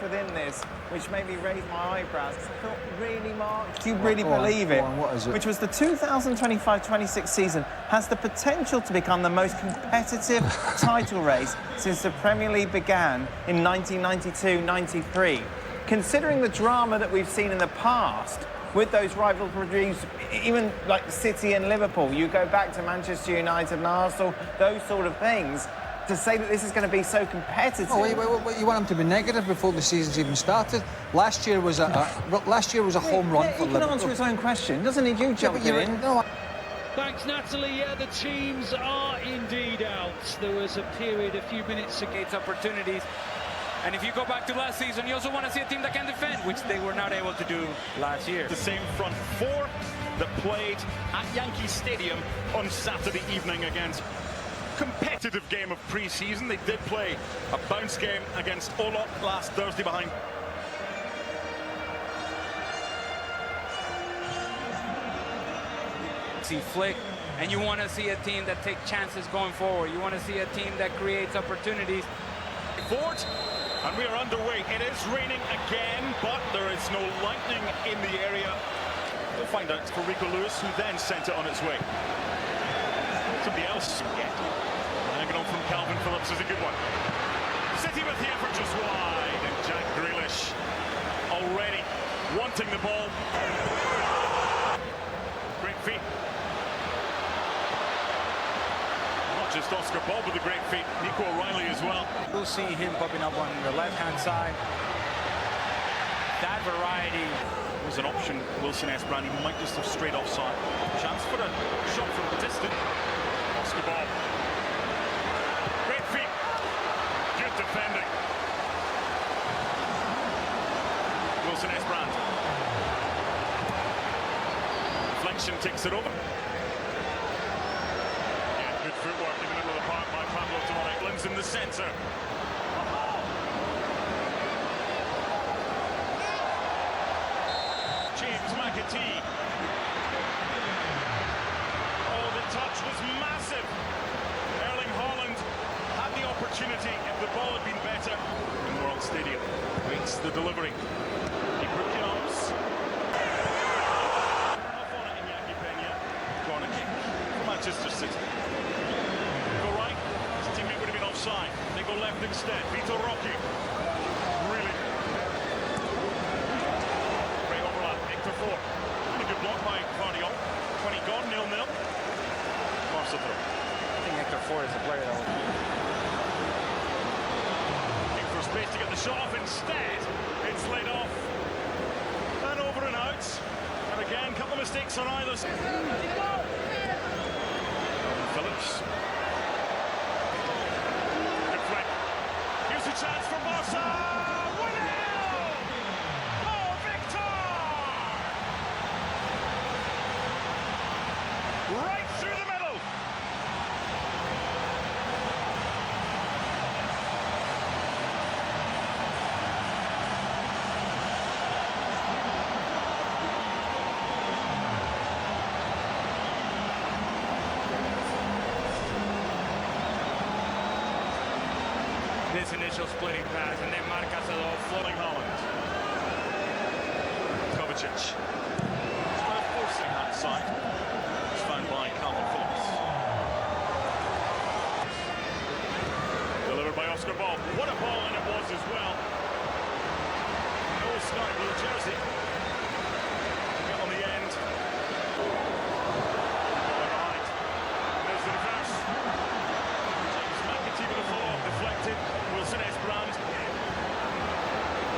within this, which made me raise my eyebrows. I thought, really, Mark? Do you really believe it? What is it? Which was the 2025-26 season has the potential to become the most competitive title race since the Premier League began in 1992-93. Considering the drama that we've seen in the past with those rivalries, even like City and Liverpool, you go back to Manchester United and Arsenal, those sort of things, to say that this is going to be so competitive. Oh, wait, you want him to be negative before the season's even started? Last year was a home run for Liverpool. He can answer his own question, doesn't he? You jump in. No. Thanks, Natalie. Yeah, the teams are indeed out. There was a period a few minutes ago. Opportunities. And if you go back to last season, you also want to see a team that can defend, which they were not able to do last year. The same front four that played at Yankee Stadium on Saturday evening against competitive game of pre-season. They did play a bounce game against Olot last Thursday behind. See Flick, and you want to see a team that takes chances going forward. You want to see a team that creates opportunities. Forward, and we are underway. It is raining again, but there is no lightning in the area. We'll find out for Rico Lewis, who then sent it on its way. Somebody else yet. Hanging on from Calvin Phillips is a good one. City with the effort just wide, and Jack Grealish already wanting the ball. Great feet. Not just Oscar Bob with the great feet, Nico O'Reilly as well. We'll see him popping up on the left-hand side. That variety was an option. Wilson Esbrand, he might just have straight offside. Chance for a shot from the distance. Oscar Bob. Great feet. Good defending. Wilson Esbrand. Deflection takes it over. Yeah, good footwork in the middle of the park by Pablo Torre. Lands in the centre. James McAtee. Oh, the touch was massive. Erling Haaland had the opportunity if the ball had been better. In World Stadium waits the delivery. Keeper comes. Off on it in Yaki Peña. Corner kick for Manchester City. Go right. His teammate would have been offside. They go left instead. Vito Roque. Really. Great overlap. Hector Ford. And a good block by Guardiola. 20 gone, 0-0. Barcelona. I think Hector Ford is a player that will looking for space to get the shot off. Instead, it's laid off. And over and out. And again, a couple of mistakes on either side. Phillips. Good flick. Here's a chance for Barca. 1-0! Oh, Victor! Right through the middle. this initial splitting pass, and then Marcasado floating Haaland. Kovacic. Trying to forcing that side. It's found by Calvin Phillips. Delivered by Oscar Bob. What a ball and it was as well. No sky blue jersey. Get on the end. Behind. There's the reverse. James McAtee with a follow-up deflected. Wilson Esbrand.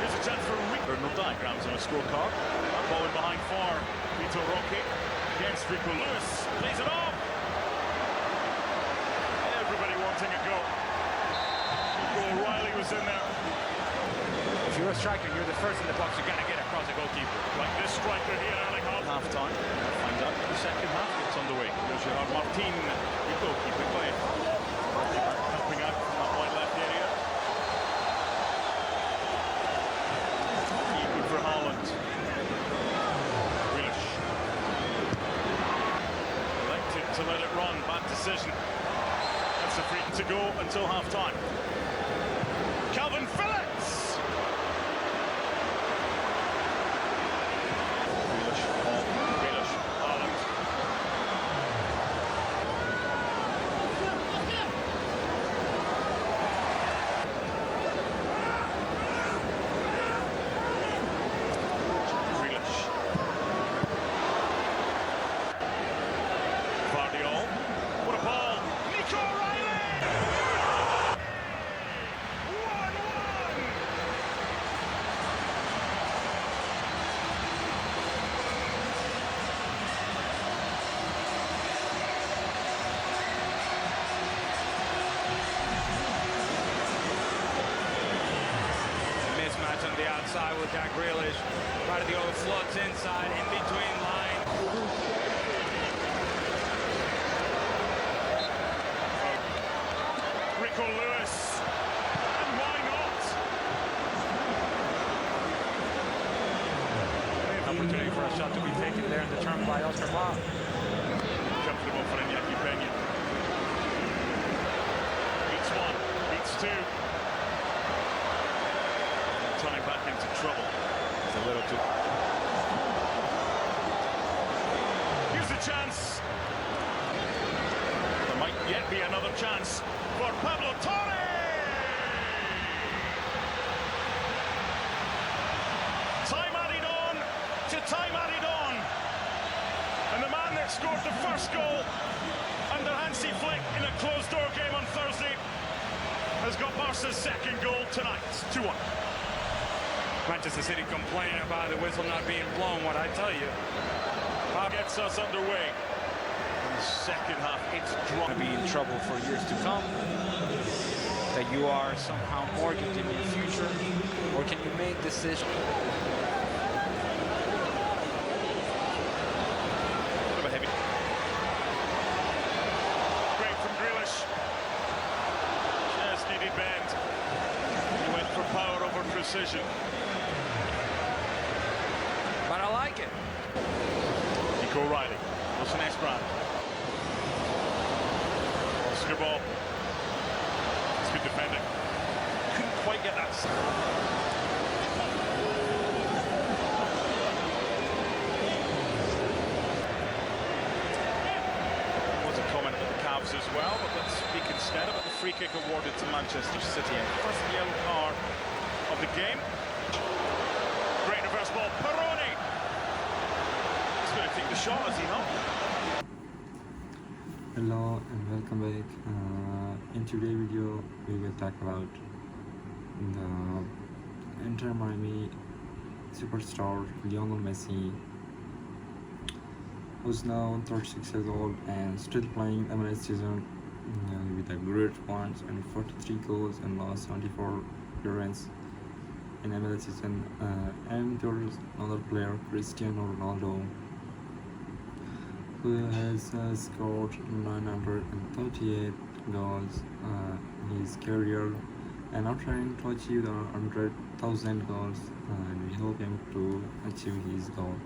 Here's a chance for Rico. There are no diagrams on a scorecard. That ball in behind for Vito Roque against Rico Lewis. Plays it off. Everybody wanting a go. O'Reilly was in there. If you're a striker, you're the first in the box, you're going to get across the goalkeeper. Like this striker here, Erling Haaland. Half time. Find out the second half gets underway. There's Gerard Martin, the goalkeeper playing. Helping out from that wide left area. Keeping for Haaland. Grealish. Elected to let it run. Bad decision. That's a free to go until half time. Calvin Phillips! outside with Jack Grealish. Right of the overflows inside, in between lines. Rico Lewis. And why not? Opportunity for a shot to be taken there and determined by Oscar Bob. Comfortable for Iñaki Peña. Beats one, beats two. Turning back into trouble. It's a little too... Here's a chance. There might yet be another chance for Pablo Torre. Time added on to time added on. And the man that scored the first goal under Hansi Flick in a closed-door game on Thursday has got Barca's second goal tonight, 2-1. Manchester City complaining about the whistle not being blown. What I tell you, Gets us underway. In the second half, it's going to dropped. be in trouble for years to come. That you are somehow mortgaged in your future, or can you make decisions? Bit of a heavy. Great from Grealish. Just needed bend. He went for power over precision. But I like it. Nico Riley. Wilson Esbrand. Oscar ball. It's good defending. Couldn't quite get that. Was a comment about the Cavs as well, but let's speak instead about the free kick awarded to Manchester City. And first yellow card of the game. Great reverse ball. Peroni. He's going to take the shot, is he not? Hello and welcome back. In today's video we will talk about the Inter Miami superstar Lionel Messi, who's now 36 years old and still playing MLS season with a great points and 43 goals and last 74 appearances in MLS season. And there's another player, Cristiano Ronaldo, who has scored 938 goals in his career and are trying to achieve the 100,000 goals, and we hope him to achieve his goal.